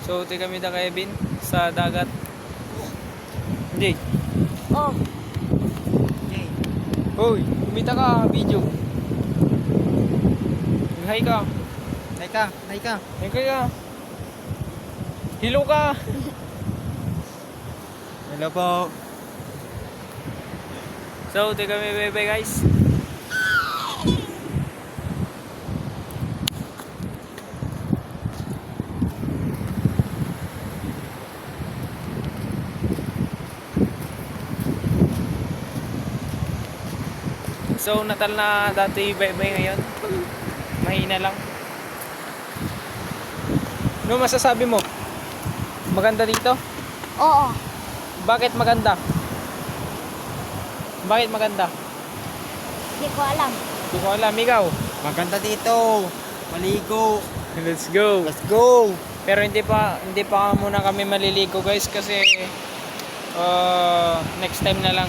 So, ito kami na Kevin sa dagat. Jay. Oh, Okay. Hoy, kumita ka, video. Hi ka. Naika. Hi ka. Hello ka. Hello po. So, ito kami bye-bye guys. So, Natal na dati bye-bye ngayon. Mahina lang. Ano masasabi mo? Maganda dito? oo. Bakit maganda? Bakit maganda? Hindi ko alam. Hindi ko alam, ikaw. Maganda dito. Maligo. Let's go. Let's go. Pero hindi pa muna kami maliligo guys kasi next time na lang.